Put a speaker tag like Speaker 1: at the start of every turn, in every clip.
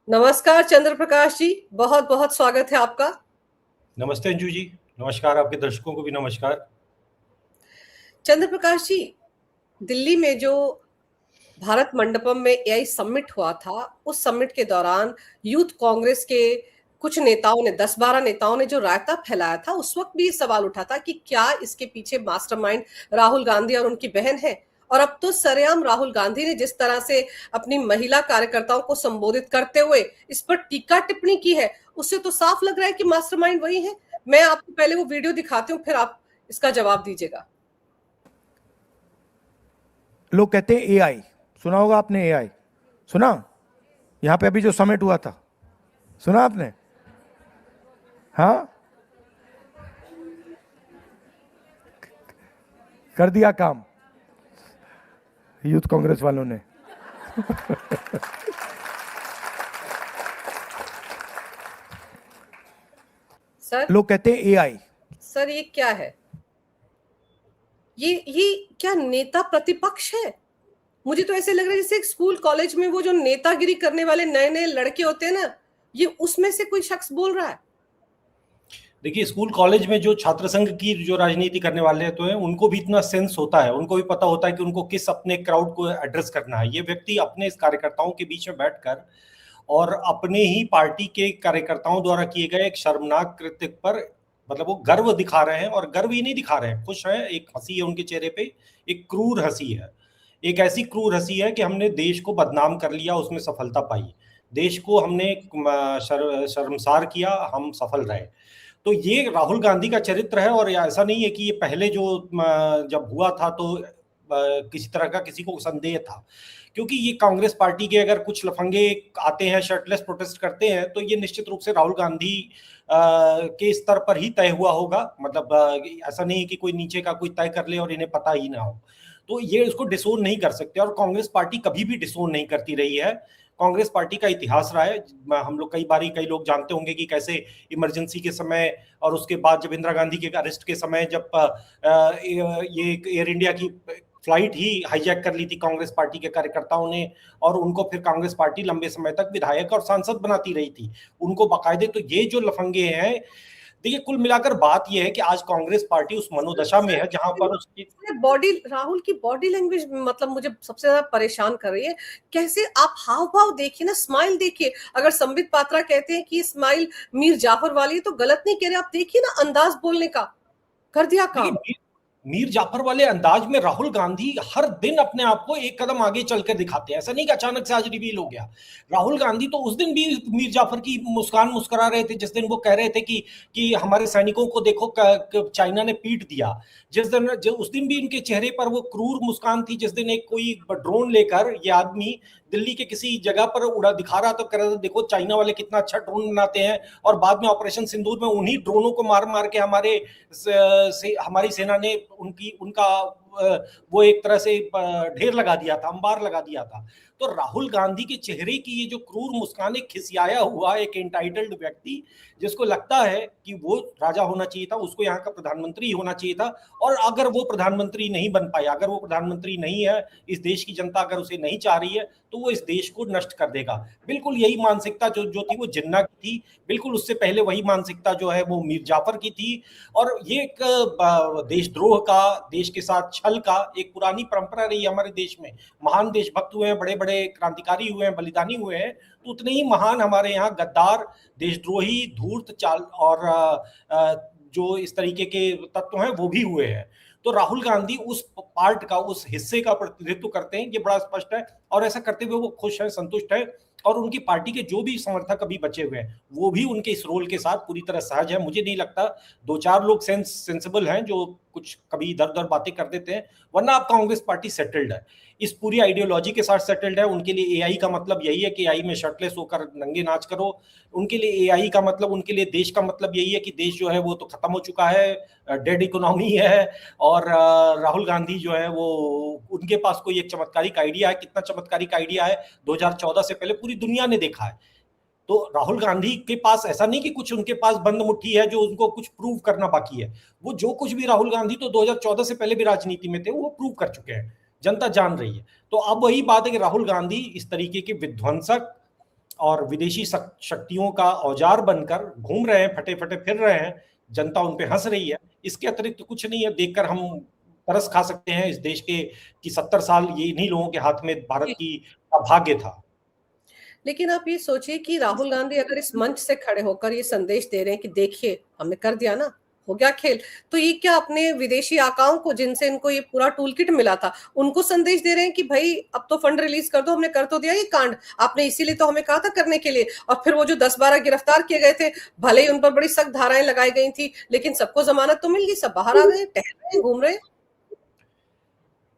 Speaker 1: नमस्कार चंद्र प्रकाश जी, बहुत बहुत स्वागत है आपका।
Speaker 2: नमस्ते अंजू जी। नमस्कार, आपके दर्शकों को भी नमस्कार।
Speaker 1: चंद्र प्रकाश जी, दिल्ली में जो भारत मंडपम में एआई समिट हुआ था, उस समिट के दौरान यूथ कांग्रेस के कुछ नेताओं ने 10-12 नेताओं ने जो रायता फैलाया था, उस वक्त भी ये सवाल उठा था कि क्या इसके पीछे मास्टरमाइंड राहुल गांधी और उनकी बहन है। और अब तो सरेआम राहुल गांधी ने जिस तरह से अपनी महिला कार्यकर्ताओं को संबोधित करते हुए इस पर टीका टिप्पणी की है, उससे तो साफ लग रहा है कि मास्टरमाइंड वही है। मैं आपको पहले वो वीडियो दिखाती हूँ, फिर आप इसका जवाब दीजिएगा।
Speaker 3: लोग कहते हैं एआई, सुना होगा आपने एआई, सुना? यहां पे अभी जो समिट हुआ था, सुना आपने? हाँ, कर दिया काम यूथ कांग्रेस वालों ने।
Speaker 1: सर,
Speaker 3: लोग कहते हैं एआई।
Speaker 1: सर ये क्या है? ये क्या नेता प्रतिपक्ष है? मुझे तो ऐसे लग रहा है जैसे एक स्कूल कॉलेज में वो जो नेतागिरी करने वाले नए नए लड़के होते हैं ना, ये उसमें से कोई शख्स बोल रहा है।
Speaker 2: देखिए, स्कूल कॉलेज में जो छात्र संघ की जो राजनीति करने वाले तो हैं, उनको भी इतना सेंस होता है, उनको भी पता होता है कि उनको किस अपने क्राउड को एड्रेस करना है। ये व्यक्ति अपने इस कार्यकर्ताओं के बीच में बैठकर और अपने ही पार्टी के कार्यकर्ताओं द्वारा किए गए एक शर्मनाक कृत्य पर मतलब वो गर्व दिखा रहे हैं, और गर्व ही नहीं दिखा रहे हैं, खुश हैं। एक हंसी है उनके चेहरे पे, एक क्रूर हंसी है। एक ऐसी क्रूर हंसी है कि हमने देश को बदनाम कर लिया, उसमें सफलता पाई। देश को हमने शर्मसार किया, हम सफल रहे। तो ये राहुल गांधी का चरित्र है। और ऐसा नहीं है कि ये पहले जो जब हुआ था तो किसी तरह का किसी को संदेह था, क्योंकि ये कांग्रेस पार्टी के अगर कुछ लफंगे आते हैं, शर्टलेस प्रोटेस्ट करते हैं, तो ये निश्चित रूप से राहुल गांधी के स्तर पर ही तय हुआ होगा। मतलब ऐसा नहीं है कि कोई नीचे का कोई तय कर ले और इन्हें पता ही ना हो। तो ये उसको डिसोन नहीं कर सकते, और कांग्रेस पार्टी कभी भी डिसोन नहीं करती रही है। कांग्रेस पार्टी का इतिहास रहा है। हम लोग कई लोग जानते होंगे कि कैसे इमरजेंसी के समय और उसके बाद जब इंदिरा गांधी के अरेस्ट के समय जब ये एयर इंडिया की फ्लाइट ही हाईजैक कर ली थी कांग्रेस पार्टी के कार्यकर्ताओं ने, और उनको फिर कांग्रेस पार्टी लंबे समय तक विधायक और सांसद बनाती रही थी उनको बाकायदे। तो ये जो लफंगे हैं, देखिए, कुल मिलाकर बात यह है कि आज कांग्रेस पार्टी उस मनोदशा में है जहां पर उसकी
Speaker 1: बॉडी, राहुल की बॉडी लैंग्वेज मतलब मुझे सबसे ज्यादा परेशान कर रही है। कैसे आप हाव भाव देखिए ना, स्माइल देखिए। अगर संबित पात्रा कहते हैं कि स्माइल मीर जाफर वाली है, तो गलत नहीं कह रहे। आप देखिए ना अंदाज बोलने का, कर दिया काम।
Speaker 2: मीर जाफर वाले अंदाज में राहुल गांधी हर दिन अपने आप को एक कदम आगे चलकर दिखाते हैं। ऐसा नहीं कि अचानक से आज रिवील हो गया। राहुल गांधी तो उस दिन भी मीर जाफर की मुस्कान मुस्कुरा रहे थे जिस दिन वो कह रहे थे कि हमारे सैनिकों को देखो चाइना ने पीट दिया। उस दिन भी इनके चेहरे पर वो क्रूर मुस्कान थी जिस दिन एक कोई ड्रोन लेकर ये आदमी दिल्ली के किसी जगह पर उड़ा दिखा रहा, तो कह रहा था देखो चाइना वाले कितना अच्छा ड्रोन बनाते हैं। और बाद में ऑपरेशन सिंदूर में उन्हीं ड्रोनों को मार मार के हमारी सेना ने उनका वो एक तरह से ढेर लगा दिया था, अंबार लगा दिया था। तो राहुल गांधी के चेहरे की ये जो क्रूर मुस्कान, एक खिसियाया हुआ एक एंटाइटल्ड व्यक्ति जिसको लगता है कि वो राजा होना चाहिए था, उसको यहाँ का प्रधानमंत्री होना चाहिए था। और अगर वो प्रधानमंत्री नहीं बन पाया, अगर वो प्रधानमंत्री नहीं है, इस देश की जनता अगर उसे नहीं चाह रही है, तो वो इस देश को नष्ट कर देगा। बिल्कुल यही मानसिकता जो थी वो जिन्ना की थी। बिल्कुल उससे पहले वही मानसिकता जो है वो मीर जाफर की थी। और ये एक देशद्रोह का, देश के साथ छल का एक पुरानी परंपरा रही है हमारे देश में। महान देशभक्त हुए हैं, बड़े बड़े क्रांतिकारी हुए हैं, बलिदानी हुए हैं, तो उतने ही महान हमारे यहाँ गद्दार, देशद्रोही, धूर्त चाल और जो इस तरीके के तत्व हैं वो भी हुए हैं। तो राहुल गांधी उस पार्ट का, उस हिस्से का प्रतिनिधित्व करते हैं, ये बड़ा स्पष्ट है। और ऐसा करते हुए वो खुश हैं, संतुष्ट हैं। और उनकी पार्टी के जो भी समर्थक अभी बचे हुए हैं वो भी उनके इस रोल के साथ पूरी तरह सहज है। मुझे नहीं लगता, दो चार लोग सेंसिबल हैं जो कुछ कभी इधर उधर बातें कर देते हैं, वरना आप कांग्रेस पार्टी सेटल्ड है, इस पूरी आइडियोलॉजी के साथ सेटल्ड है। उनके लिए एआई का मतलब यही है कि एआई में शर्टलेस होकर नंगे नाच करो। उनके लिए एआई का मतलब, उनके लिए देश का मतलब यही है कि देश जो है वो तो खत्म हो चुका है, डेड इकोनॉमी है। और राहुल गांधी जो है वो, उनके पास कोई एक चमत्कारिक आइडिया है। कितना चमत्कारिक आइडिया है 2014 से पहले पूरी दुनिया ने देखा है। तो राहुल गांधी के पास ऐसा नहीं कि कुछ उनके पास बंद मुट्ठी है जो उनको कुछ प्रूव करना बाकी है। वो जो कुछ भी, राहुल गांधी तो 2014 से पहले भी राजनीति में थे, वो प्रूव कर चुके हैं, जनता जान रही है। तो अब वही बात है कि राहुल गांधी इस तरीके के विध्वंसक और विदेशी शक्तियों का औजार बनकर घूम रहे हैं, फटे फटे फिर रहे हैं, जनता उन पे हंस रही है। इसके अतिरिक्त तो कुछ नहीं है। देखकर हम तरस खा सकते हैं इस देश के कि 70 साल ये इन्हीं लोगों के हाथ में भारत की भाग्य था।
Speaker 1: लेकिन आप ये सोचिए कि राहुल गांधी अगर इस मंच से खड़े होकर ये संदेश दे रहे हैं कि देखिए हमने कर दिया ना, हो गया खेल, तो ये क्या अपने विदेशी आकाओं को, जिनसे इनको ये पूरा टूल किट मिला था, उनको संदेश दे रहे हैं कि भाई अब तो फंड रिलीज कर दो, हमने कर तो दिया ये कांड, आपने इसीलिए तो हमें कहा था करने के लिए। और फिर वो जो 10-12 गिरफ्तार किए गए थे, भले ही उन पर बड़ी सख्त धाराएं लगाई गई थी, लेकिन सबको जमानत तो मिल गई, सब बाहर आ गए, टहल रहे, घूम रहे।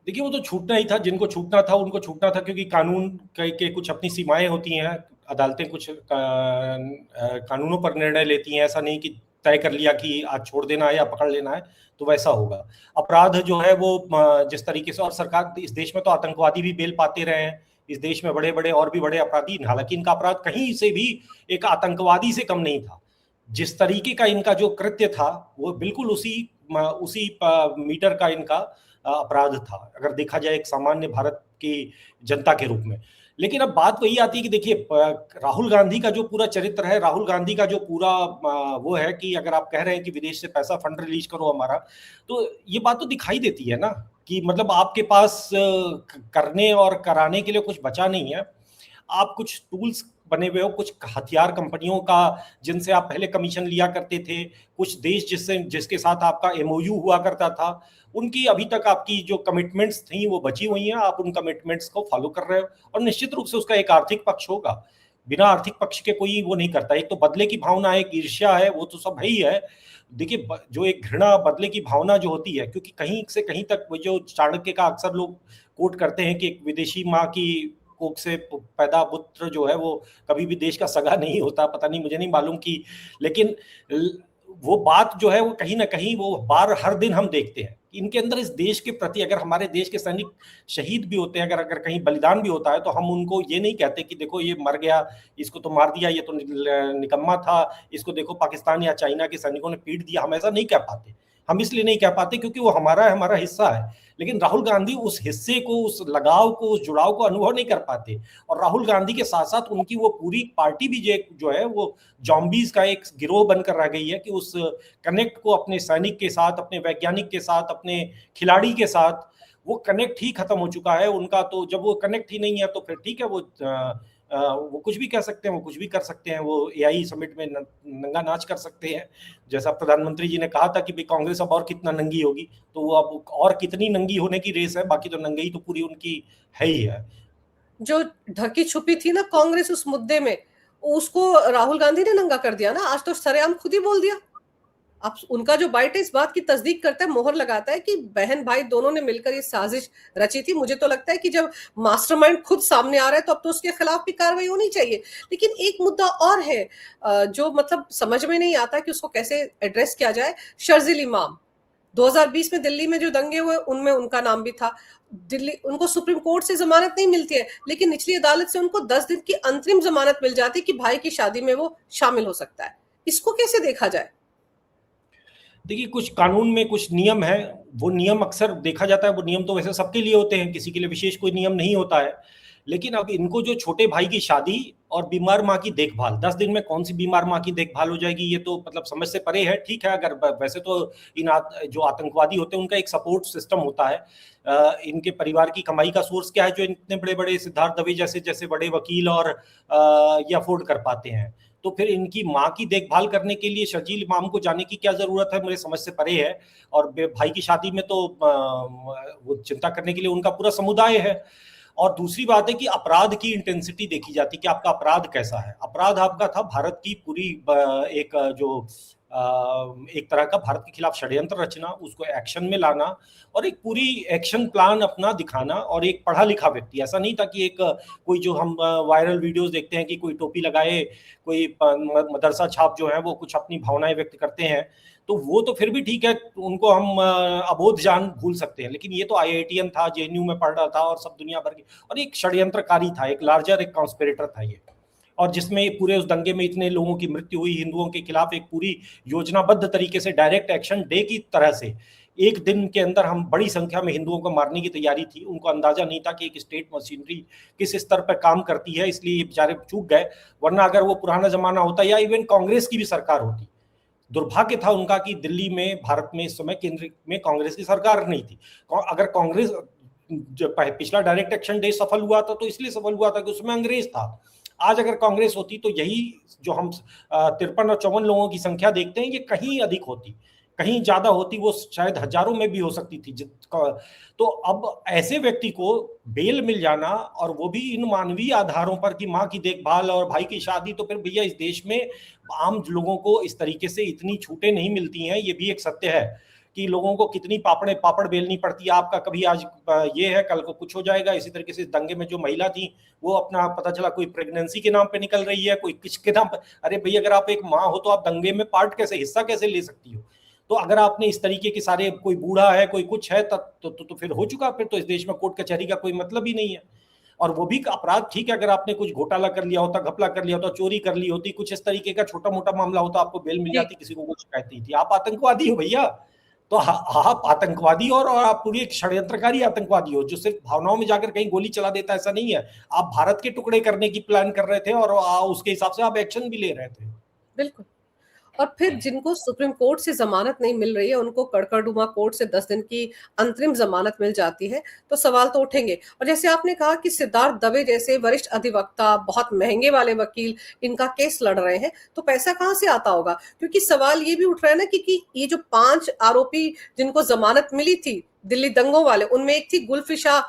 Speaker 2: देखिए, वो तो छूटना ही था, जिनको छूटना था उनको छूटना था, क्योंकि कानून के कुछ अपनी सीमाएं होती हैं। अदालतें कुछ कानूनों पर निर्णय लेती हैं। ऐसा नहीं कि तय कर लिया कि आज छोड़ देना है या पकड़ लेना है तो वैसा होगा। अपराध जो है वो जिस तरीके से, और सरकार इस देश में तो आतंकवादी भी बेल पाते रहे हैं। इस देश में बड़े बड़े और भी बड़े अपराधी, हालांकि इनका अपराध कहीं से भी एक आतंकवादी से कम नहीं था। जिस तरीके का इनका जो कृत्य था वो बिल्कुल उसी मीटर का इनका अपराध था, अगर देखा जाए एक सामान्य भारत की जनता के रूप में। लेकिन अब बात वही आती है कि देखिए, राहुल गांधी का जो पूरा चरित्र है, राहुल गांधी का जो पूरा वो है कि अगर आप कह रहे हैं कि विदेश से पैसा फंड रिलीज करो हमारा, तो ये बात तो दिखाई देती है ना कि मतलब आपके पास करने और कराने के लिए कुछ बचा नहीं है। आप कुछ टूल्स बने हुए हो, कुछ हथियार कंपनियों का जिनसे आप पहले कमीशन लिया करते थे, कुछ देश जिसके साथ आपका एमओयू हुआ करता था, उनकी अभी तक आपकी जो कमिटमेंट्स थी वो बची हुई हैं। आप उन कमिटमेंट्स को फॉलो कर रहे हो, और निश्चित रूप से उसका एक आर्थिक पक्ष होगा। बिना आर्थिक पक्ष के कोई वो नहीं करता। एक तो बदले की भावना है, एक ईर्ष्या है, वो तो सब है ही है। देखिए, जो एक घृणा, बदले की भावना जो होती है, क्योंकि कहीं से कहीं तक वो जो चाणक्य का अक्सर लोग कोट करते हैं कि एक विदेशी माँ की कोख से पैदा पुत्र जो है वो कभी भी देश का सगा नहीं होता। पता नहीं, मुझे नहीं मालूम कि, लेकिन वो बात जो है वो कहीं ना कहीं वो बार हर दिन हम देखते हैं। इनके अंदर इस देश के प्रति, अगर हमारे देश के सैनिक शहीद भी होते हैं, अगर कहीं बलिदान भी होता है, तो हम उनको ये नहीं कहते कि देखो ये मर गया, इसको तो मार दिया, ये तो निकम्मा था, इसको देखो पाकिस्तान या चाइना के सैनिकों ने पीट दिया। हम ऐसा नहीं कह पाते। हम इसलिए नहीं कह पाते क्योंकि वो हमारा हिस्सा है। लेकिन राहुल गांधी उस हिस्से को, उस लगाव को, उस जुड़ाव को अनुभव नहीं कर पाते। और राहुल गांधी के साथ साथ उनकी वो पूरी पार्टी भी जो है वो जॉम्बीज का एक गिरोह बनकर रह गई है कि उस कनेक्ट को अपने सैनिक के साथ, अपने वैज्ञानिक के साथ, अपने खिलाड़ी के साथ, वो कनेक्ट ही खत्म हो चुका है उनका। तो जब वो कनेक्ट ही नहीं है तो फिर ठीक है, वो कुछ भी कह सकते हैं, वो कुछ भी कर सकते हैं। वो एआई समिट में नंगा नाच कर सकते हैं। जैसा प्रधानमंत्री जी ने कहा था कि भाई कांग्रेस अब और कितना नंगी होगी, तो वो अब और कितनी नंगी होने की रेस है। बाकी तो नंगी तो पूरी उनकी है ही है।
Speaker 1: जो ढकी छुपी थी ना कांग्रेस उस मुद्दे में, उसको राहुल गांधी ने नंगा कर दिया ना। आज तो सरेआम खुद ही बोल दिया। अब उनका जो बाइट है इस बात की तस्दीक करता है, मोहर लगाता है कि बहन भाई दोनों ने मिलकर ये साजिश रची थी। मुझे तो लगता है कि जब मास्टरमाइंड खुद सामने आ रहा है तो अब तो उसके खिलाफ भी कार्रवाई होनी चाहिए। लेकिन एक मुद्दा और है जो मतलब समझ में नहीं आता कि उसको कैसे एड्रेस किया जाए। शर्जील इमाम 2020 में दिल्ली में जो दंगे हुए उनमें उनका नाम भी था। दिल्ली, उनको सुप्रीम कोर्ट से जमानत नहीं मिलती है, लेकिन निचली अदालत से उनको 10 दिन की अंतरिम जमानत मिल जाती है कि भाई की शादी में वो शामिल हो सकता है। इसको कैसे देखा जाए?
Speaker 2: देखिए, कुछ कानून में कुछ नियम है। वो नियम अक्सर देखा जाता है, वो नियम तो वैसे सबके लिए होते हैं, किसी के लिए विशेष कोई नियम नहीं होता है। लेकिन अब इनको जो छोटे भाई की शादी और बीमार माँ की देखभाल, 10 दिन में कौन सी बीमार माँ की देखभाल हो जाएगी, ये तो मतलब समझ से परे है। ठीक है, अगर वैसे तो जो आतंकवादी होते हैं उनका एक सपोर्ट सिस्टम होता है। इनके परिवार की कमाई का सोर्स क्या है जो इतने बड़े बड़े सिद्धार्थ दवे जैसे बड़े वकील और ये अफोर्ड कर पाते हैं। तो फिर इनकी माँ की देखभाल करने के लिए शर्जील इमाम को जाने की क्या जरूरत है, मेरे समझ से परे है। और भाई की शादी में तो वो चिंता करने के लिए उनका पूरा समुदाय है। और दूसरी बात है कि अपराध की इंटेंसिटी देखी जाती है कि आपका अपराध कैसा है। अपराध आपका था भारत की पूरी एक जो एक तरह का भारत के खिलाफ षड्यंत्र रचना, उसको एक्शन में लाना और एक पूरी एक्शन प्लान अपना दिखाना। और एक पढ़ा लिखा व्यक्ति, ऐसा नहीं था कि एक कोई जो हम वायरल वीडियोस देखते हैं कि कोई टोपी लगाए, कोई मदरसा छाप जो है वो कुछ अपनी भावनाएं व्यक्त करते हैं, तो वो तो फिर भी ठीक है, उनको हम अबोध जान भूल सकते हैं। लेकिन ये तो आईआईटीएन था, जेएनयू में पढ़ रहा था और सब दुनिया भर की, और एक षड्यंत्रकारी था, एक लार्जर, एक कॉन्स्पिरेटर था ये। और जिसमें पूरे उस दंगे में इतने लोगों की मृत्यु हुई, हिंदुओं के खिलाफ एक पूरी योजनाबद्ध तरीके से डायरेक्ट एक्शन डे की तरह से एक दिन के अंदर हम बड़ी संख्या में हिंदुओं को मारने की तैयारी थी। उनको अंदाजा नहीं था कि एक स्टेट मशीनरी किस स्तर पर काम करती है, इसलिए ये बेचारे चूक गए। वरना अगर वो पुराना जमाना होता या इवन कांग्रेस की भी सरकार होती, दुर्भाग्य था उनका कि दिल्ली में, भारत में इस समय केंद्र में कांग्रेस की सरकार नहीं थी। अगर कांग्रेस, जब पिछला डायरेक्ट एक्शन डे सफल हुआ था तो इसलिए सफल हुआ था कि उसमें अंग्रेज था। आज अगर कांग्रेस होती तो यही जो हम 53 और 54 लोगों की संख्या देखते हैं, ये कहीं अधिक होती, कहीं ज्यादा होती, वो शायद हजारों में भी हो सकती थी। तो अब ऐसे व्यक्ति को बेल मिल जाना, और वो भी इन मानवीय आधारों पर कि माँ की देखभाल और भाई की शादी, तो फिर भैया इस देश में आम लोगों को इस तरीके से इतनी छूटें नहीं मिलती हैं। ये भी एक सत्य है कि लोगों को कितनी पापड़ बेलनी पड़ती है। आपका कभी आज ये है, कल को कुछ हो जाएगा। इसी तरीके से दंगे में जो महिला थी, वो अपना पता चला कोई प्रेगनेंसी के नाम पे निकल रही है, कोई किसके नाम पे। अरे भैया, अगर आप एक माँ हो तो आप दंगे में पार्ट कैसे, हिस्सा कैसे ले सकती हो? तो अगर आपने इस तरीके के सारे, कोई बूढ़ा है, कोई कुछ है, तब तो फिर हो चुका। फिर तो इस देश में कोर्ट कचहरी का कोई मतलब ही नहीं है। और वो भी अपराध ठीक है, अगर आपने कुछ घोटाला कर लिया होता, घपला कर लिया होता, चोरी कर ली होती, कुछ इस तरीके का छोटा मोटा मामला होता, आपको बेल मिल जाती, किसी को कुछ शिकायत नहीं थी। आप आतंकवादी हो भैया, तो आप आतंकवादी और आप पूरी एक षड्यंत्रकारी आतंकवादी हो, जो सिर्फ भावनाओं में जाकर कहीं गोली चला देता है, ऐसा नहीं है। आप भारत के टुकड़े करने की प्लान कर रहे थे और उसके हिसाब से आप एक्शन भी ले रहे थे।
Speaker 1: बिल्कुल। और फिर जिनको सुप्रीम कोर्ट से जमानत नहीं मिल रही है, उनको कड़कड़डुमा कोर्ट से 10 दिन की अंतरिम जमानत मिल जाती है, तो सवाल तो उठेंगे। और जैसे आपने कहा कि सिद्धार्थ दवे जैसे वरिष्ठ अधिवक्ता, बहुत महंगे वाले वकील इनका केस लड़ रहे हैं, तो पैसा कहां से आता होगा? क्योंकि सवाल ये भी उठ रहा है ना कि ये जो 5 आरोपी जिनको जमानत मिली थी दिल्ली दंगों वाले, उनमें एक थी गुलफिशा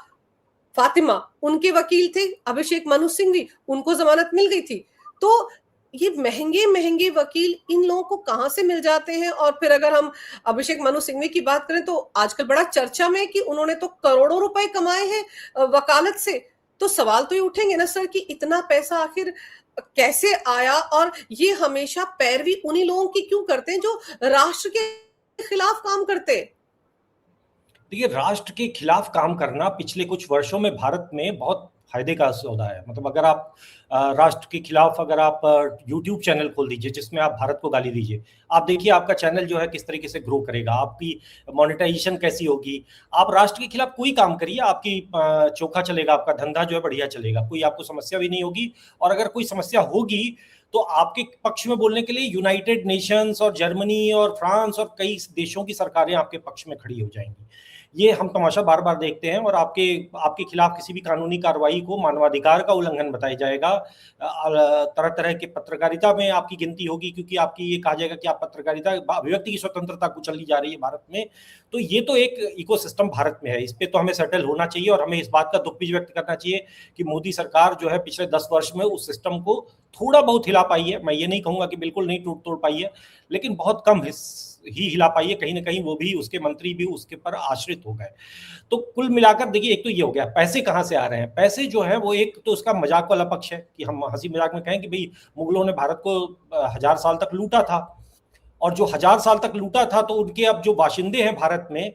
Speaker 1: फातिमा, उनके वकील थे अभिषेक मनु सिंघवी, उनको जमानत मिल गई थी। तो ये महंगे महंगे वकील इन लोगों को कहां से मिल जाते हैं? और फिर अगर हम अभिषेक मनु सिंघवी की बात करें, तो आजकल बड़ा चर्चा में कि उन्होंने तो करोड़ों रुपए कमाए हैं वकालत से। तो सवाल तो ये उठेंगे ना सर कि इतना पैसा आखिर कैसे आया? और ये हमेशा पैरवी उन्हीं लोगों की क्यों करते हैं जो राष्ट्र के खिलाफ काम करते हैं?
Speaker 2: देखिए, राष्ट्र के खिलाफ काम करना पिछले कुछ वर्षों में भारत में बहुत फायदे का सौदा है। मतलब अगर आप राष्ट्र के खिलाफ, अगर आप यूट्यूब चैनल खोल दीजिए जिसमें आप भारत को गाली दीजिए, आप देखिए आपका चैनल जो है किस तरीके से ग्रो करेगा, आपकी मोनेटाइजेशन कैसी होगी। आप राष्ट्र के खिलाफ कोई काम करिए, आपकी चोखा चलेगा, आपका धंधा जो है बढ़िया चलेगा, कोई आपको समस्या भी नहीं होगी। और अगर कोई समस्या होगी तो आपके पक्ष में बोलने के लिए यूनाइटेड नेशंस और जर्मनी और फ्रांस और कई देशों की सरकारें आपके पक्ष में खड़ी हो जाएंगी। ये हम तमाशा बार बार देखते हैं। और आपके खिलाफ किसी भी कानूनी कार्रवाई को मानवाधिकार का उल्लंघन बताया जाएगा। तरह तरह के पत्रकारिता में आपकी गिनती होगी, क्योंकि आपकी ये कहा जाएगा कि आप पत्रकारिता, अभिव्यक्ति की स्वतंत्रता कुचली जा रही है भारत में। तो ये तो एक इकोसिस्टम भारत में है, इस पे तो हमें सेटल होना चाहिए। और हमें इस बात का दुख भी व्यक्त करना चाहिए कि मोदी सरकार जो है पिछले 10 वर्ष में उस सिस्टम को थोड़ा बहुत हिला पाई है। मैं ये नहीं कहूंगा कि बिल्कुल नहीं तोड़ पाई है, लेकिन बहुत कम ही हिला पाई है। कहीं ना कहीं वो भी, उसके मंत्री भी उसके पर आश्रित हो गए। तो कुल मिलाकर देखिए, एक तो ये हो गया, पैसे कहां से आ रहे हैं। पैसे जो है वो एक तो उसका मजाक वाला पक्ष है कि हम हंसी मजाक में कहें कि भाई मुगलों ने भारत को 1000 साल तक लूटा था, और जो 1000 साल तक लूटा था तो उनके अब जो बाशिंदे हैं भारत में,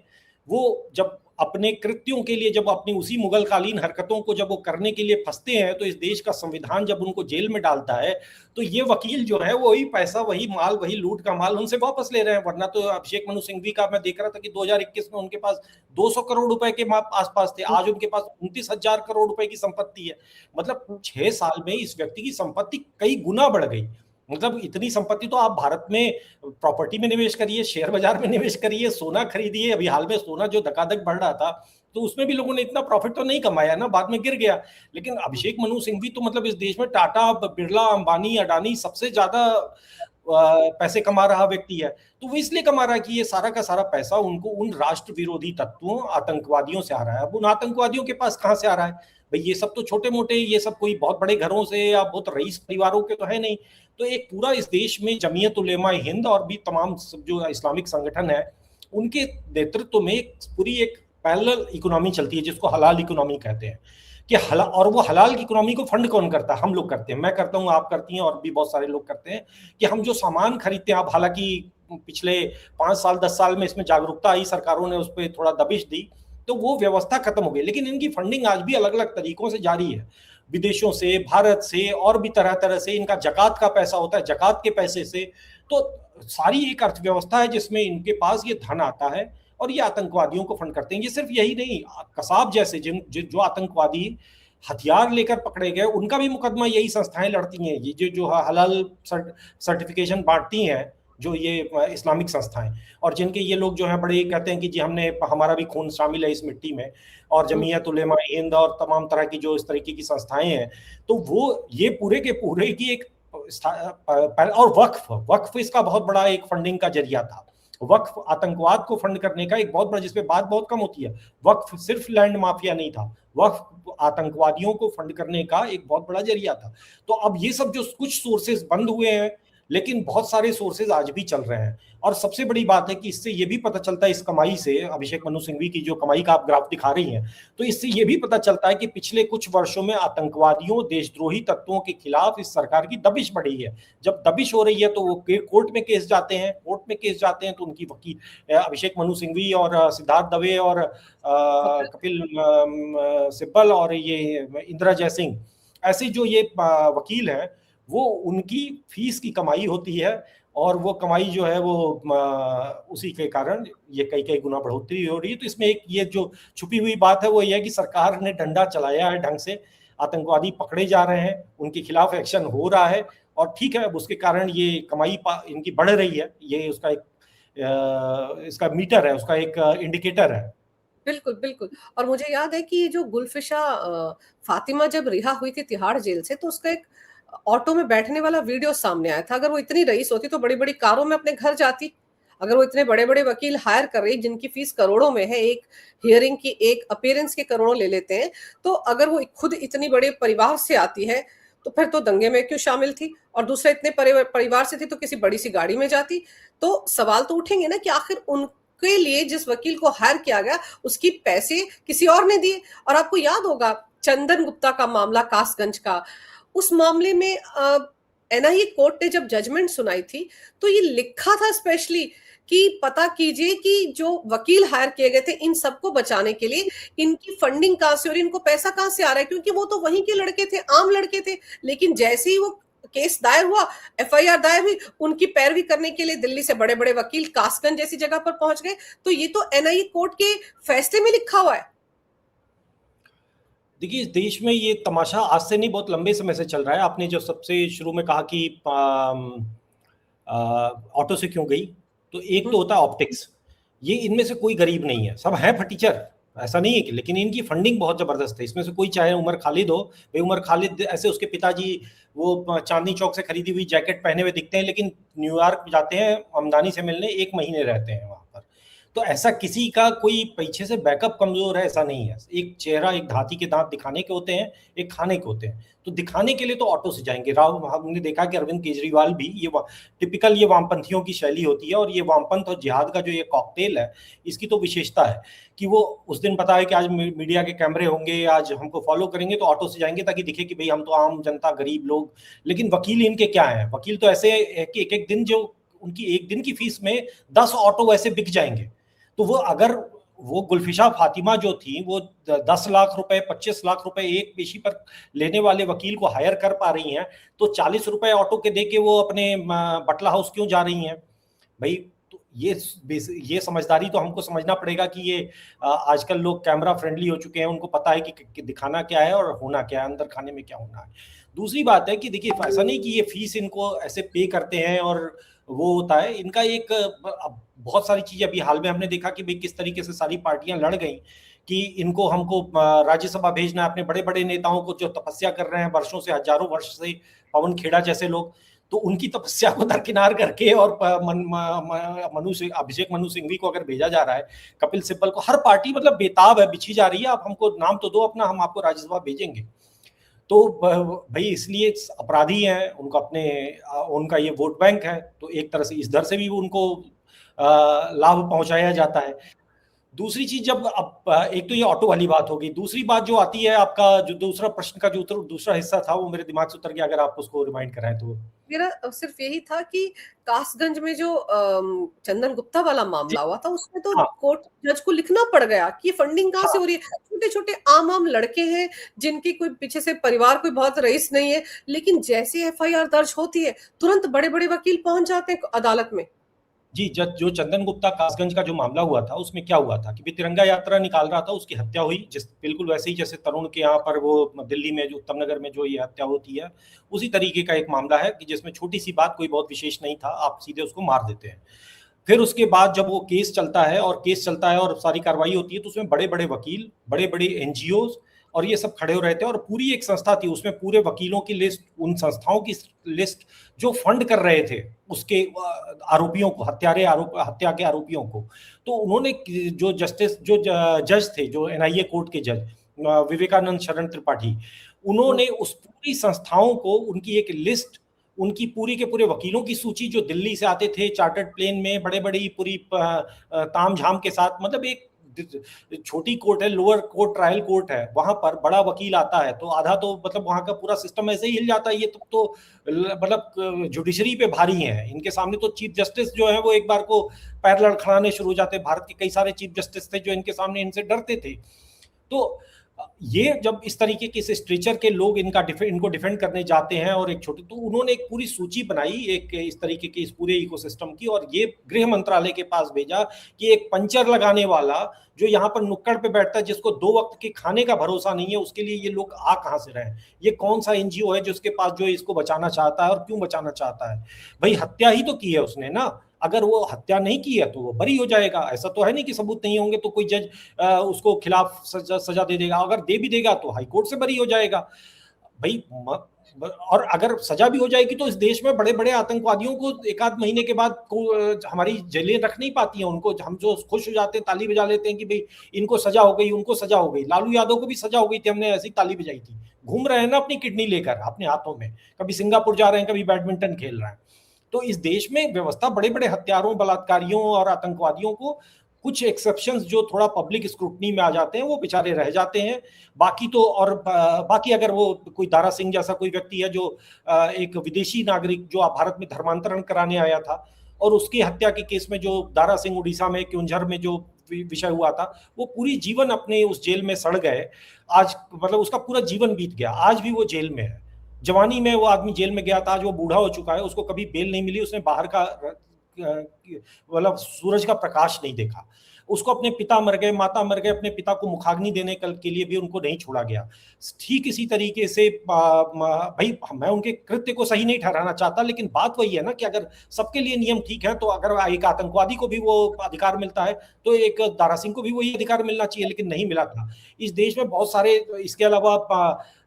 Speaker 2: वो जब अपने कृत्यों के लिए, जब अपनी उसी मुगलकालीन हरकतों को जब वो करने के लिए फंसते हैं, तो इस देश का संविधान जब उनको जेल में डालता है, तो ये वकील जो है वही पैसा, वही माल, वही लूट का माल उनसे वापस ले रहे हैं। वरना तो अभिषेक मनु सिंघवी का मैं देख रहा था कि 2021 में उनके पास 200 करोड़ रुपए के आसपास थे, आज उनके पास 29,000 करोड़ रुपए की संपत्ति है। मतलब 6 साल में इस व्यक्ति की संपत्ति कई गुना बढ़ गई। मतलब इतनी संपत्ति तो आप भारत में प्रॉपर्टी में निवेश करिए, शेयर बाजार में निवेश करिए, सोना खरीदिए। अभी हाल में सोना जो धकाधक बढ़ रहा था, तो उसमें भी लोगों ने इतना प्रॉफिट तो नहीं कमाया ना, बाद में गिर गया। लेकिन अभिषेक मनु सिंघवी तो मतलब इस देश में टाटा, बिरला, अंबानी, अडानी सबसे ज्यादा पैसे कमा रहा व्यक्ति है। तो वो इसलिए कमा रहा है कि ये सारा का सारा पैसा उनको उन राष्ट्र विरोधी तत्वों, आतंकवादियों से आ रहा है। अब उन आतंकवादियों के पास कहां से आ रहा है भाई? ये सब तो छोटे मोटे, ये सब कोई बहुत बड़े घरों से या बहुत रईस परिवारों के तो है नहीं। तो एक पूरा इस देश में जमीयत उलेमा हिंद और भी तमाम जो इस्लामिक संगठन है, उनके नेतृत्व में पूरी एक पैरेलल इकोनॉमी चलती है, जिसको हलाल इकोनॉमी कहते हैं। कि और वो हलाल इकोनॉमी को फंड कौन करता है? हम लोग करते हैं, मैं करता हूं, आप करती हैं, और भी बहुत सारे लोग करते हैं। कि हम जो सामान खरीदते हैं, आप हालांकि पिछले 5 साल 10 साल में इसमें जागरूकता आई, सरकारों ने उस पर थोड़ा दबिश दी, तो वो व्यवस्था खत्म हो गई। लेकिन इनकी फंडिंग आज भी अलग अलग तरीकों से जारी है, विदेशों से, भारत से, और भी तरह तरह से। इनका जकात का पैसा होता है, जकात के पैसे से। तो सारी एक अर्थव्यवस्था है जिसमें इनके पास ये धन आता है, और ये आतंकवादियों को फंड करते हैं। ये सिर्फ यही नहीं, कसाब जैसे जो आतंकवादी हथियार लेकर पकड़े गए, उनका भी मुकदमा यही संस्थाएं लड़ती हैं। ये जो हलाल सर्टिफिकेशन बांटती हैं, जो ये इस्लामिक संस्थाएं, और जिनके ये लोग जो है बड़े कहते हैं कि जी हमारा भी खून शामिल है इस मिट्टी में, और जमीयत उलेमा हिंद और तमाम तरह की जो इस तरीके की संस्थाएं हैं, तो वो ये पूरे के पूरे की एक और वक्फ इसका बहुत बड़ा एक फंडिंग का जरिया था। वक्फ आतंकवाद को फंड करने का एक बहुत बड़ा, जिसपे बात बहुत कम होती है, वक्फ सिर्फ लैंड माफिया नहीं था, वक्फ आतंकवादियों को फंड करने का एक बहुत बड़ा जरिया था। तो अब ये सब जो कुछ सोर्सेज बंद हुए हैं, लेकिन बहुत सारे सोर्सेज आज भी चल रहे हैं। और सबसे बड़ी बात है कि इससे ये भी पता चलता है, इस कमाई से, अभिषेक मनु सिंघवी की जो कमाई का आप ग्राफ दिखा रही हैं, तो इससे ये भी पता चलता है कि पिछले कुछ वर्षों में आतंकवादियों, देशद्रोही तत्वों के खिलाफ इस सरकार की दबिश बढ़ी है। जब दबिश हो रही है तो वो कोर्ट में केस जाते हैं, तो उनकी वकील अभिषेक मनु सिंघवी और सिद्धार्थ दवे और कपिल सिब्बल और ये इंदिरा जयसिंह, ऐसे जो ये वकील हैं, वो उनकी फीस की कमाई होती है, और वो कमाई जो है वो उसी के कारण ये कई गुना बढ़ोतरी हो रही है। तो इसमें एक ये जो छुपी हुई बात है वो ये है कि सरकार ने डंडा चलाया है ढंग से, आतंकवादी पकड़े जा रहे हैं, उनके खिलाफ एक्शन हो रहा है, और ठीक है, अब उसके कारण ये कमाई इनकी बढ़ रही है। ये उसका एक इसका मीटर है, उसका एक इंडिकेटर है।
Speaker 1: बिल्कुल, बिल्कुल। और मुझे याद है कि ये जो गुलफिशा फातिमा जब रिहा हुई थी तिहाड़ जेल से, तो उसका एक ऑटो में बैठने वाला वीडियो सामने आया था। अगर वो इतनी रईस होती तो बड़ी-बड़ी कारों में अपने घर जाती। अगर वो इतने बड़े-बड़े वकील हायर कर रही, जिनकी फीस करोड़ों में है, एक हियरिंग की, एक अपीयरेंस के करोड़ों ले लेते हैं, तो अगर वो खुद इतनी बड़े परिवार से आती है, तो फिर तो दंगे में क्यों शामिल थी? और दूसरा, इतने परिवार से थी तो किसी बड़ी सी गाड़ी में जाती। तो सवाल तो उठेंगे ना कि आखिर उनके लिए जिस वकील को हायर किया गया, उसकी पैसे किसी और ने दिए। और आपको याद होगा चंदन गुप्ता का मामला, कासगंज का, उस मामले में एनआईए कोर्ट ने जब जजमेंट सुनाई थी, तो ये लिखा था स्पेशली कि पता कीजिए कि जो वकील हायर किए गए थे इन सबको बचाने के लिए, इनकी फंडिंग कहां से और इनको पैसा कहां से आ रहा है, क्योंकि वो तो वहीं के लड़के थे, आम लड़के थे। लेकिन जैसे ही वो केस दायर हुआ, एफआईआर दायर हुई, उनकी पैरवी करने के लिए दिल्ली से बड़े बड़े वकील कासगंज जैसी जगह पर पहुंच गए। तो ये तो एनआईए कोर्ट के फैसले में लिखा हुआ है।
Speaker 2: देखिए, इस देश में ये तमाशा आज से नहीं, बहुत लंबे समय से चल रहा है। आपने जो सबसे शुरू में कहा कि ऑटो से क्यों गई, तो एक तो होता है ऑप्टिक्स। ये इनमें से कोई गरीब नहीं है, सब हैं फटीचर, ऐसा नहीं है कि, लेकिन इनकी फंडिंग बहुत जबरदस्त है। इसमें से कोई चाहे उमर खालिद हो, भाई उमर खालिद ऐसे उसके पिताजी वो चांदनी चौक से खरीदी हुई जैकेट पहने हुए दिखते हैं, लेकिन न्यूयॉर्क जाते हैं अमदानी से मिलने, 1 महीने रहते हैं वहां पर। तो ऐसा किसी का कोई पीछे से बैकअप कमजोर है ऐसा नहीं है। एक चेहरा, एक धाती के दांत दिखाने के होते हैं, एक खाने के होते हैं। तो दिखाने के लिए तो ऑटो से जाएंगे। हमने देखा कि अरविंद केजरीवाल भी, ये टिपिकल ये वामपंथियों की शैली होती है, और ये वामपंथ और जिहाद का जो ये कॉकटेल है, इसकी तो विशेषता है कि वो उस दिन पता है कि आज मीडिया के कैमरे होंगे, आज हमको फॉलो करेंगे, तो ऑटो से जाएंगे ताकि दिखे कि भाई हम तो आम जनता, गरीब लोग। लेकिन वकील इनके क्या है, वकील तो ऐसे है कि एक दिन जो उनकी एक दिन की फीस में 10 ऑटो वैसे बिक जाएंगे। तो वो अगर वो गुलफिशा फातिमा जो थी, वो 10 लाख रुपए, 25 लाख रुपए एक पेशी पर लेने वाले वकील को हायर कर पा रही हैं, तो 40 रुपए ऑटो के दे के वो अपने बटला हाउस क्यों जा रही हैं भाई? तो ये समझदारी तो हमको समझना पड़ेगा कि ये आजकल लोग कैमरा फ्रेंडली हो चुके हैं, उनको पता है कि दिखाना क्या है और होना क्या है, अंदर खाने में क्या होना है। दूसरी बात है कि देखिए, ऐसा नहीं कि ये फीस इनको ऐसे पे करते हैं और वो होता है इनका एक, बहुत सारी चीजें अभी हाल में हमने देखा कि भाई किस तरीके से सारी पार्टियां लड़ गई कि इनको हमको राज्यसभा भेजना है। अपने बड़े बड़े नेताओं को जो तपस्या कर रहे हैं वर्षों से, हजारों वर्ष से, पवन खेड़ा जैसे लोग, तो उनकी तपस्या को दरकिनार करके और अभिषेक मनु सिंघवी को अगर भेजा जा रहा है, कपिल सिब्बल को, हर पार्टी मतलब बेताब है, बिछी जा रही है, आप हमको नाम तो दो अपना, हम आपको राज्यसभा भेजेंगे। तो भाई इसलिए अपराधी हैं, उनको अपने उनका ये वोट बैंक है, तो एक तरह से इस दर से भी उनको लाभ पहुंचाया जाता है। दूसरी चीज, जब अब एक तो ये ऑटो वाली बात होगी, दूसरी बात जो आती है, आपका जो दूसरा प्रश्न का जो दूसरा हिस्सा था वो मेरे दिमाग से उतर गया, अगर आप उसको रिमाइंड कराएं तो।
Speaker 1: मेरा सिर्फ यही था कि कासगंज में जो चंदन गुप्ता वाला मामला हुआ था, उसमें तो
Speaker 2: हाँ।
Speaker 1: कोर्ट जज को लिखना पड़ गया कि फंडिंग कहाँ से हो रही है। छोटे छोटे आम लड़के हैं जिनकी कोई पीछे से परिवार कोई बहुत रईस नहीं है, लेकिन जैसे एफआईआर दर्ज होती है तुरंत बड़े बड़े वकील पहुंच जाते हैं अदालत में।
Speaker 2: जी, जो चंदन गुप्ता कासगंज का जो मामला हुआ था, उसमें क्या हुआ था कि तिरंगा यात्रा निकाल रहा था, उसकी हत्या हुई, जिस बिल्कुल वैसे ही जैसे तरुण के यहाँ पर वो दिल्ली में जो उत्तम नगर में जो ये हत्या होती है, उसी तरीके का एक मामला है कि जिसमें छोटी सी बात, कोई बहुत विशेष नहीं था, आप सीधे उसको मार देते हैं। फिर उसके बाद जब वो केस चलता है और सारी कार्रवाई होती है, तो उसमें बड़े बड़े वकील, बड़े बड़े एनजीओ और ये सब खड़े हो रहे थे, और पूरी एक संस्था थी, उसमें पूरे वकीलों की लिस्ट, उन संस्थाओं की लिस्ट जो फंड कर रहे थे उसके आरोपियों को, हत्या के आरोपियों को। तो उन्होंने जो जज थे, जो एनआईए कोर्ट के जज विवेकानंद शरण त्रिपाठी, उन्होंने उस पूरी संस्थाओं को, उनकी एक लिस्ट, उनकी पूरी के पूरे वकीलों की सूची जो दिल्ली से आते थे चार्टर्ड प्लेन में, बड़े बड़ी पूरी तामझाम के साथ, मतलब एक छोटी कोर्ट है, लोअर कोर्ट ट्रायल कोर्ट है, वहां पर बड़ा वकील आता है तो आधा तो मतलब वहां का पूरा सिस्टम ऐसे ही हिल जाता है। ये तो मतलब जुडिशरी पे भारी है, इनके सामने तो चीफ जस्टिस जो है वो एक बार को पैर लड़खड़ाने शुरू हो जाते। भारत के कई सारे चीफ जस्टिस थे जो इनके सामने, इनसे डरते थे। तो ये जब इस तरीके के स्ट्रेचर के लोग इनको डिफेंड करने जाते हैं, और एक छोटी, तो उन्होंने एक पूरी सूची बनाई एक इस तरीके के इस पूरे इकोसिस्टम की, और ये गृह मंत्रालय के पास भेजा कि एक पंचर लगाने वाला जो यहाँ पर नुक्कड़ पे बैठता है, जिसको 2 वक्त के खाने का भरोसा नहीं है, उसके लिए ये लोग आ कहाँ से रहे? ये कौन सा एनजीओ है जिसके पास जो इसको बचाना चाहता है, और क्यों बचाना चाहता है? भाई हत्या ही तो की है उसने ना, अगर वो हत्या नहीं की है तो वो बरी हो जाएगा। ऐसा तो है नहीं कि सबूत नहीं होंगे तो कोई जज उसको खिलाफ सजा दे देगा, अगर दे भी देगा तो हाई कोर्ट से बरी हो जाएगा भाई। और अगर सजा भी हो जाएगी तो इस देश में बड़े बड़े आतंकवादियों को एक आध महीने के बाद हमारी जेलें रख नहीं पाती हैं, उनको हम जो खुश हो जाते हैं, ताली बजा लेते हैं कि भाई इनको सजा हो गई, उनको सजा हो गई। लालू यादव को भी सजा हो गई थी, हमने ऐसी ताली बजाई थी। घूम रहे हैं ना अपनी किडनी लेकर अपने हाथों में, कभी सिंगापुर जा रहे हैं, कभी बैडमिंटन खेल रहे हैं। तो इस देश में व्यवस्था बड़े बड़े हत्यारों, बलात्कारियों और आतंकवादियों को, कुछ एक्सेप्शंस जो थोड़ा पब्लिक स्क्रूटनी में आ जाते हैं वो बेचारे रह जाते हैं। बाकी तो, और बाकी अगर वो कोई दारा सिंह जैसा कोई व्यक्ति है जो एक विदेशी नागरिक जो भारत में धर्मांतरण कराने आया था, और उसकी हत्या के केस में जो दारा सिंह उड़ीसा में क्योंझर में जो विषय हुआ था, वो पूरी जीवन अपने उस जेल में सड़ गए। आज मतलब उसका पूरा जीवन बीत गया, आज भी वो जेल में है। जवानी में वो आदमी जेल में गया था, आज वो बूढ़ा हो चुका है, उसको कभी बेल नहीं मिली, उसने बाहर का मतलब सूरज का प्रकाश नहीं देखा। उसको अपने पिता मर गए, माता मर गए, अपने पिता को मुखाग्नि देने के लिए भी उनको नहीं छोड़ा गया। ठीक इसी तरीके से भाई मैं उनके कृत्य को सही नहीं ठहराना चाहता, लेकिन बात वही है ना कि अगर सबके लिए नियम ठीक है, तो अगर एक आतंकवादी को भी वो अधिकार मिलता है तो एक दारा सिंह को भी वही अधिकार मिलना चाहिए, लेकिन नहीं मिला था। इस देश में बहुत सारे, इसके अलावा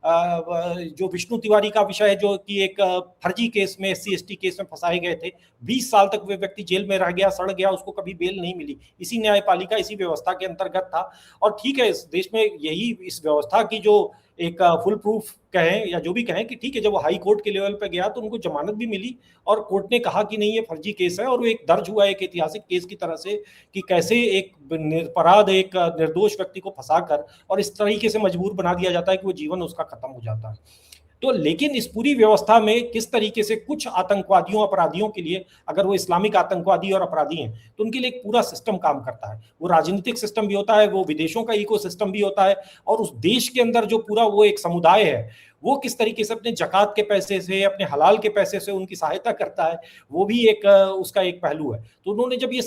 Speaker 2: जो विष्णु तिवारी का विषय है, जो कि एक फर्जी केस में, SC/ST केस में फंसाए गए थे, 20 साल तक वे व्यक्ति जेल में रह गया, सड़ गया, उसको कभी बेल नहीं मिली। इसी न्यायपालिका, इसी व्यवस्था के अंतर्गत था। और ठीक है, इस देश में यही इस व्यवस्था की जो एक फुल प्रूफ कहें या जो भी कहें कि ठीक है, जब वो हाई कोर्ट के लेवल पे गया तो उनको जमानत भी मिली, और कोर्ट ने कहा कि नहीं ये फर्जी केस है, और वो एक दर्ज हुआ एक ऐतिहासिक केस की तरह से कि कैसे एक निरपराध, एक निर्दोष व्यक्ति को फंसाकर और इस तरीके से मजबूर बना दिया जाता है कि वो जीवन उसका खत्म हो जाता है। तो लेकिन इस पूरी व्यवस्था में किस तरीके से कुछ आतंकवादियों, अपराधियों के लिए, अगर वो इस्लामिक आतंकवादी और अपराधी हैं, तो उनके लिए एक पूरा सिस्टम काम करता है। वो राजनीतिक सिस्टम भी होता है, वो विदेशों का इकोसिस्टम भी होता है, और उस देश के अंदर जो पूरा वो एक समुदाय है, वो किस तरीके से अपने जकात के पैसे से, अपने हलाल के पैसे से उनकी सहायता करता है, वो भी एक उसका एक पहलू है। तो उन्होंने जब ये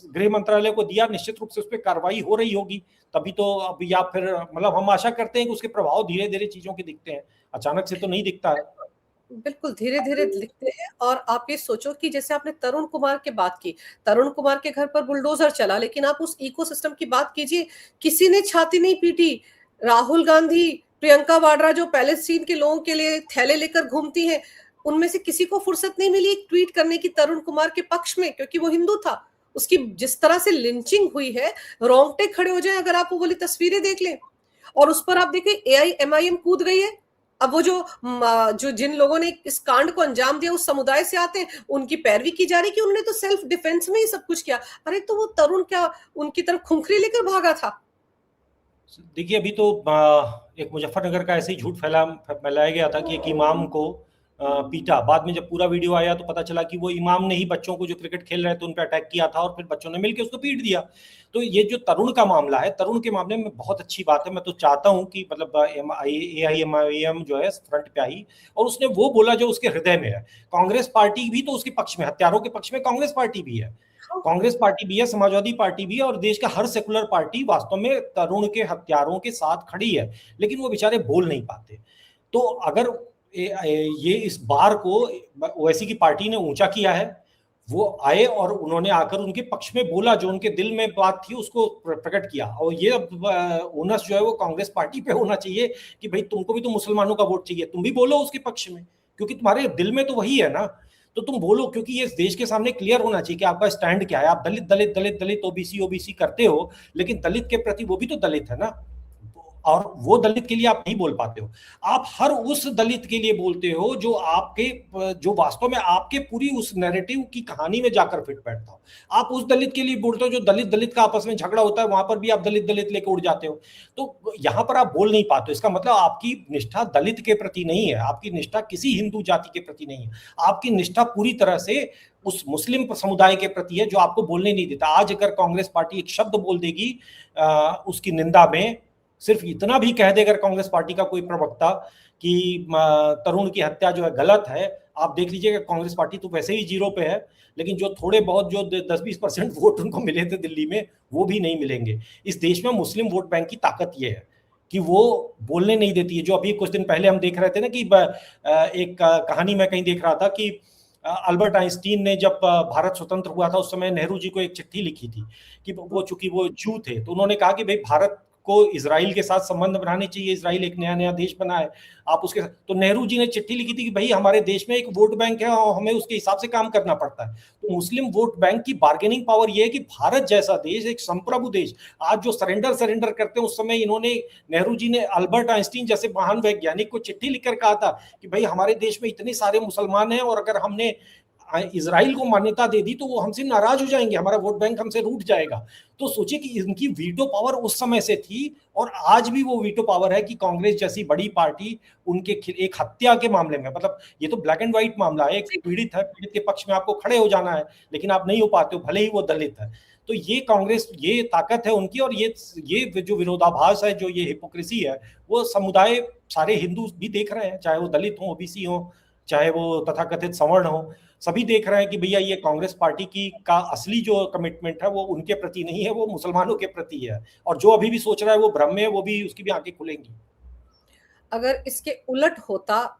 Speaker 2: गृह मंत्रालय को दिया, निश्चित रूप से उस पर कार्रवाई हो रही होगी तभी तो, अब या फिर मतलब हम आशा करते हैं कि उसके प्रभाव धीरे धीरे चीजों के दिखते हैं, अचानक से तो नहीं दिखता है।
Speaker 1: बिल्कुल धीरे-धीरे दिखते हैं। और आप ये सोचो कि जैसे आपने तरुण कुमार की बात की, तरुण कुमार के घर पर बुलडोजर चला, लेकिन आप उस इकोसिस्टम की बात कीजिए, किसी ने छाती नहीं पीटी। राहुल गांधी, प्रियंका वाड्रा जो पैलेस्टीन के लोगों के लिए थैले लेकर घूमती हैं, उनमें से किसी को फुर्सत नहीं मिली एक ट्वीट करने की तरुण कुमार के पक्ष में, क्योंकि वो हिंदू था। उसकी जिस तरह से लिंचिंग हुई है, रोंगटे खड़े हो जाए अगर आप वो वाली तस्वीरें देख लें। और उस पर आप देखिए AIMIM कूद गई है। अब वो जो जिन लोगों ने इस कांड को अंजाम दिया उस समुदाय से आते हैं, उनकी पैरवी की जा रही कि उन्होंने तो सेल्फ डिफेंस में ही सब कुछ किया। अरे तो वो तरुण क्या उनकी तरफ खुंखरी लेकर भागा था?
Speaker 2: देखिए, अभी तो एक मुजफ्फरनगर का ऐसे ही झूठ फैलाया गया था कि एक इमाम को पीटा। बाद में जब पूरा वीडियो आया तो पता चला कि वो इमाम ने ही बच्चों को जो क्रिकेट खेल रहे थे उन पर अटैक किया था, और फिर बच्चों ने मिलकर उसको पीट दिया। तो ये जो तरुण का मामला है, तरुण के मामले में बहुत अच्छी बात है। मैं तो चाहता हूं कि मतलब AIMIM जो है फ्रंट पे आई, और उसने वो बोला जो उसके हृदय में है। कांग्रेस पार्टी भी तो उसके पक्ष में, हत्यारों के पक्ष में कांग्रेस पार्टी भी है। कांग्रेस पार्टी भी है, समाजवादी पार्टी भी है, और देश का हर सेकुलर पार्टी वास्तव में तरुण के हत्यारों के साथ खड़ी है, लेकिन वो बेचारे बोल नहीं पाते। तो अगर ये इस बार को ओवैसी की पार्टी ने ऊंचा किया है, वो आए और उन्होंने आकर उनके पक्ष में बोला, जो उनके दिल में बात थी उसको प्रकट किया। और ये ओनस जो है वो कांग्रेस पार्टी पे होना चाहिए कि भाई तुमको भी तो मुसलमानों का वोट चाहिए, तुम भी बोलो उसके पक्ष में, क्योंकि तुम्हारे दिल में तो वही है ना, तो तुम बोलो, क्योंकि ये देश के सामने क्लियर होना चाहिए कि आपका स्टैंड क्या है। आप दलित दलित दलित दलित ओबीसी ओबीसी करते हो, लेकिन दलित के प्रति वो भी तो दलित है ना, और वो दलित के लिए आप नहीं बोल पाते हो। आप हर उस दलित के लिए बोलते हो जो आपके, जो वास्तव में आपके पूरी उस नैरेटिव की कहानी में जाकर फिट बैठता हो। आप उस दलित के लिए बोलते हो जो दलित दलित का आपस में झगड़ा होता है, वहां पर भी आप दलित दलित लेकर उड़ जाते हो। तो यहां पर आप बोल नहीं पाते, इसका मतलब आपकी निष्ठा दलित के प्रति नहीं है, आपकी निष्ठा किसी हिंदू जाति के प्रति नहीं है, आपकी निष्ठा पूरी तरह से उस मुस्लिम समुदाय के प्रति है जो आपको बोलने नहीं देता। आज अगर कांग्रेस पार्टी एक शब्द बोल देगी उसकी निंदा में, सिर्फ इतना भी कह देकर कांग्रेस पार्टी का कोई प्रवक्ता कि तरुण की हत्या जो है गलत है, आप देख लीजिएगा कांग्रेस पार्टी तो वैसे ही जीरो पे है, लेकिन जो थोड़े बहुत जो 10-20% वोट उनको मिले थे दिल्ली में, वो भी नहीं मिलेंगे। इस देश में मुस्लिम वोट बैंक की ताकत ये है कि वो बोलने नहीं देती है। जो अभी कुछ दिन पहले हम देख रहे थे ना कि एक कहानी मैं कहीं देख रहा था कि अल्बर्ट आइंस्टीन ने जब भारत स्वतंत्र हुआ था, उस समय नेहरू जी को एक चिट्ठी लिखी थी कि वो, चूंकि वो जू थे, तो उन्होंने कहा कि भाई भारत को इजराइल के साथ संबंध बनाने चाहिए, इजराइल एक नया नया देश बना है, आप उसके साथ। तो नेहरू जी ने चिट्ठी लिखी थी कि भाई हमारे देश में एक वोट बैंक है और हमें उसके हिसाब से काम करना पड़ता है। तो मुस्लिम वोट बैंक की बार्गेनिंग पावर ये है कि भारत जैसा देश, एक संप्रभु देश, आज जो सरेंडर करते हैं, उस समय इन्होंने, नेहरू जी ने अल्बर्ट आइंस्टीन जैसे महान वैज्ञानिक को चिट्ठी लिखकर कहा था कि भाई हमारे देश में इतने सारे मुसलमान हैं और अगर हमने इजराइल को मान्यता दे दी तो वो हमसे नाराज हो जाएंगे, हमारा वोट बैंक हमसे रूठ जाएगा। तो सोचिए कि इनकी वीटो पावर उस समय से थी और आज भी वो वीटो पावर है कि कांग्रेस जैसी बड़ी पार्टी उनके एक हत्या के मामले में, मतलब ये तो ब्लैक एंड व्हाइट मामला है, एक पीड़ित है, पीड़ित के पक्ष में आपको खड़े हो जाना है, लेकिन आप नहीं हो पाते हो, भले ही वो दलित है। तो ये कांग्रेस, ये ताकत है उनकी, और ये जो विरोधाभास है, जो ये हिपोक्रेसी है, वो समुदाय सारे हिंदू भी देख रहे हैं, चाहे वो दलित हो, ओबीसी हो, चाहे वो तथाकथित सवर्ण हो, सभी देख रहे हैं कि भैया ये कांग्रेस पार्टी की का असली जो कमिटमेंट है वो उनके प्रति नहीं है, वो मुसलमानों के प्रति है। और जो अभी भी सोच रहा है वो भ्रम में है, वो भी, उसकी भी आंखें खुलेंगी।
Speaker 1: अगर इसके उलट होता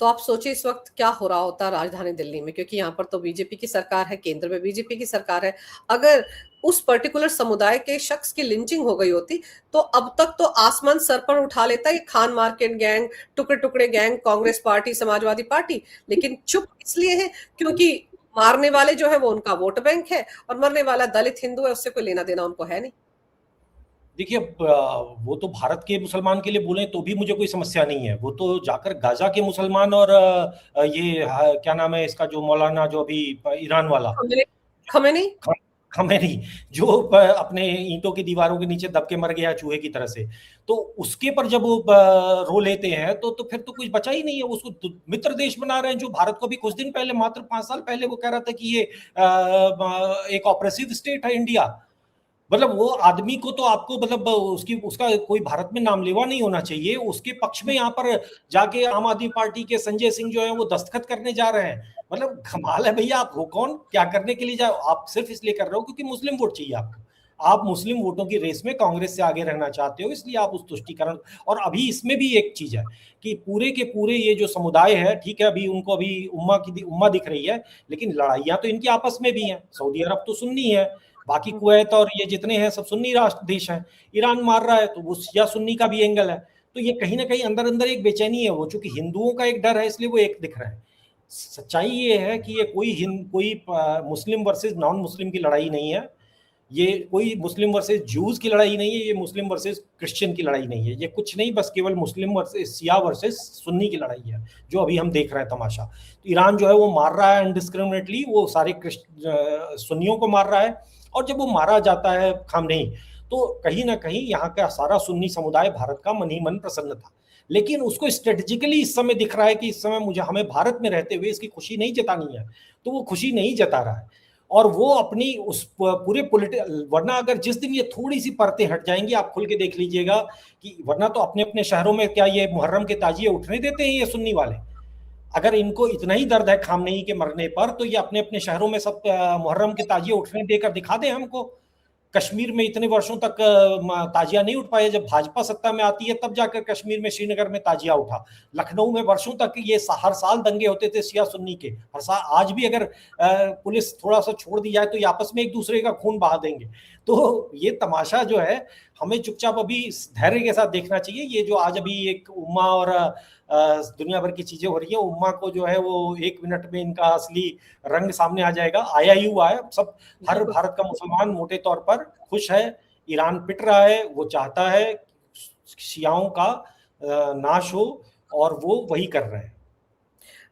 Speaker 1: तो आप सोचिए इस वक्त क्या हो रहा होता राजधानी दिल्ली में, क्योंकि यहाँ पर तो बीजेपी की सरकार है, केंद्र में बीजेपी की सरकार है। अगर उस पर्टिकुलर समुदाय के शख्स की लिंचिंग हो गई होती तो अब तक तो आसमान सर पर उठा लेता ये खान मार्केट गैंग, टुकड़े टुकड़े gang, Congress party, Samajwadi party. लेकिन चुप इसलिए है क्योंकि मारने वाले जो है वो उनका वोट बैंक है और मरने वाला दलित हिंदू है, उससे कोई लेना देना उनको है नहीं।
Speaker 2: देखिए, वो तो भारत के मुसलमान के लिए बोले तो भी मुझे कोई समस्या नहीं है, वो तो जाकर गाजा के मुसलमान और ये क्या नाम है इसका, जो मौलाना जो अभी ईरान वाला
Speaker 1: खमेनी
Speaker 2: खमेनी, जो अपने ईंटों की दीवारों के नीचे दब के मर गया चूहे की तरह से, तो उसके पर जब वो रो लेते हैं तो फिर तो कुछ बचा ही नहीं है। उसको मित्र देश बना रहे हैं, जो भारत को भी कुछ दिन पहले, मात्र 5 साल पहले वो कह रहा था कि ये एक ऑपरेसिव स्टेट है इंडिया। मतलब वो आदमी को तो आपको, मतलब उसका कोई भारत में नाम लेवा नहीं होना चाहिए। उसके पक्ष में यहाँ पर जाके आम आदमी पार्टी के संजय सिंह जो है वो दस्तखत करने जा रहे हैं। मतलब कमाल है भैया, आप हो कौन, क्या करने के लिए जाओ? आप सिर्फ इसलिए कर रहे हो क्योंकि मुस्लिम वोट चाहिए आपको, आप मुस्लिम वोटों की रेस में कांग्रेस से आगे रहना चाहते हो, इसलिए आप उस तुष्टीकरण। और अभी इसमें भी एक चीज है कि पूरे के पूरे ये जो समुदाय है, ठीक है, अभी उनको अभी उम्मा दिख रही है, लेकिन लड़ाइयां तो इनकी आपस में भी हैं। सऊदी अरब तो सुन्नी है, बाकी कुवैत और ये जितने हैं सब सुन्नी राष्ट्र देश हैं। ईरान मार रहा है तो वो शिया सुन्नी का भी एंगल है। तो ये कहीं ना कहीं अंदर अंदर एक बेचैनी है, वो चूंकि हिंदुओं का एक डर है इसलिए वो एक दिख रहा है। सच्चाई ये है कि ये कोई मुस्लिम वर्सेस नॉन मुस्लिम की लड़ाई नहीं है, ये कोई मुस्लिम वर्सेस जूज की लड़ाई नहीं है, ये मुस्लिम वर्सेस क्रिश्चियन की लड़ाई नहीं है, ये कुछ नहीं, बस केवल मुस्लिम वर्सेस शिया वर्सेस सुन्नी की लड़ाई है जो अभी हम देख रहे हैं तमाशा। तो ईरान जो है वो मार रहा है अनडिस्क्रिमिनेटली, वो सारे सुन्नियों को मार रहा है, और जब वो मारा जाता है खामनेई, तो कहीं ना कहीं यहाँ का सारा सुन्नी समुदाय भारत का मन ही मन प्रसन्न था। लेकिन उसको स्ट्रेटेजिकली इस समय दिख रहा है कि इस समय हमें भारत में रहते हुए इसकी खुशी नहीं जतानी है, तो वो खुशी नहीं जता रहा है। और वो अपनी उस पूरे वरना अगर जिस दिन ये थोड़ी सी परतें हट जाएंगी, आप खुल के देख लीजिएगा कि वरना तो अपने अपने शहरों में क्या ये मुहर्रम के ताजिए उठने देते हैं ये सुन्नी वाले? अगर इनको इतना ही दर्द है खामनेई के मरने पर, तो ये अपने अपने शहरों में सब मुहर्रम के ताजिए उठने देकर दिखा दें हमको। कश्मीर में इतने वर्षों तक ताजिया नहीं उठ पाए, जब भाजपा सत्ता में आती है तब जाकर कश्मीर में, श्रीनगर में ताजिया उठा। लखनऊ में वर्षों तक ये हर साल दंगे होते थे शिया सुन्नी के, हर साल। आज भी अगर पुलिस थोड़ा सा छोड़ दी जाए तो ये आपस में एक दूसरे का खून बहा देंगे। तो ये तमाशा जो है हमें चुपचाप अभी धैर्य के साथ देखना चाहिए। ये जो आज अभी एक उम्मा और दुनिया भर की चीजें हो रही है, उम्मा को जो है वो 1 मिनट में इनका असली रंग सामने आ जाएगा। आया ही हुआ है सब। हर भारत का मुसलमान मोटे तौर पर खुश है। ईरान पिट रहा है, वो चाहता है शियाओं का नाश हो, और वो वही कर रहे हैं।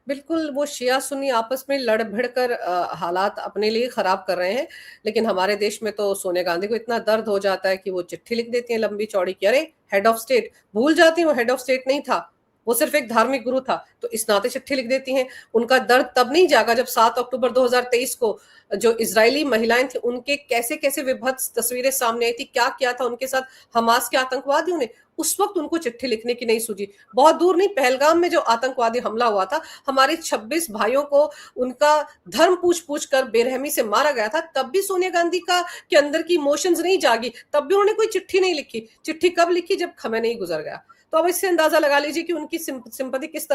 Speaker 1: बिल्कुल, वो शिया सुन्नी आपस में लड़ भिड़ कर हालात अपने लिए खराब कर रहे हैं। लेकिन हमारे देश में तो सोनिया गांधी को इतना दर्द हो जाता है कि वो चिट्ठी लिख देती हैं लंबी चौड़ी कि अरे हेड ऑफ स्टेट, भूल जाती हैं वो हेड ऑफ स्टेट नहीं था, वो सिर्फ एक धार्मिक गुरु था। तो इस नाते चिट्ठी लिख देती हैं। उनका दर्द तब नहीं जागा जब 7 अक्टूबर 2023 को जो इजरायली महिलाएं थी उनके कैसे कैसे विभत्स तस्वीरें सामने आई थी, क्या किया था उनके साथ हमास के आतंकवादियों ने। उस वक्त उनको चिट्ठी लिखने की नहीं सूझी। बहुत दूर नहीं, पहलगाम में जो आतंकवादी हमला हुआ था, हमारे 26 भाइयों को उनका धर्म पूछ पूछ कर बेरहमी से मारा गया था, तब भी सोनिया गांधी का के अंदर की इमोशंस नहीं जागी, तब भी उन्होंने कोई चिट्ठी नहीं लिखी। चिट्ठी कब लिखी? जब खमेनेई गुजर गया। तो अब इससे अंदाजा लगा लीजिए कि उनकी सिंपैथी किस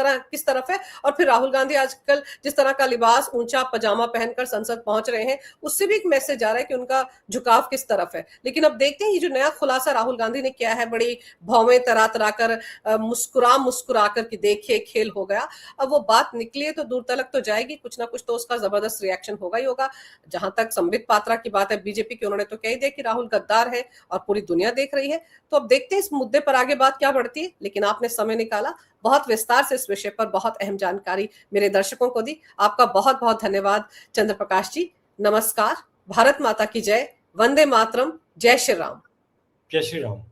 Speaker 1: तरफ है। और फिर राहुल गांधी आजकल जिस तरह का लिबास, ऊंचा पजामा पहनकर संसद पहुंच रहे हैं, उससे भी एक मैसेज आ रहा है कि उनका झुकाव किस तरफ है। लेकिन अब देखते हैं ये जो नया खुलासा राहुल गांधी ने किया है, बड़ी भौवें तरा कर मुस्कुरा कर कि देखिए खेल हो गया। अब वो बात निकली है तो दूर तलक तो जाएगी, कुछ ना कुछ तो उसका जबरदस्त रिएक्शन होगा ही होगा। जहां तक संबित पात्रा की बात है बीजेपी की, उन्होंने तो कह ही दिया कि राहुल गद्दार है और पूरी दुनिया देख रही है। तो अब देखते हैं इस मुद्दे पर आगे बात क्या बढ़ती है। लेकिन आपने समय निकाला, बहुत विस्तार से इस विषय पर बहुत अहम जानकारी मेरे दर्शकों को दी। आपका बहुत बहुत धन्यवाद चंद्र प्रकाश जी। नमस्कार। भारत माता की जय। वंदे मातरम। जय श्री राम।
Speaker 2: जय श्री राम।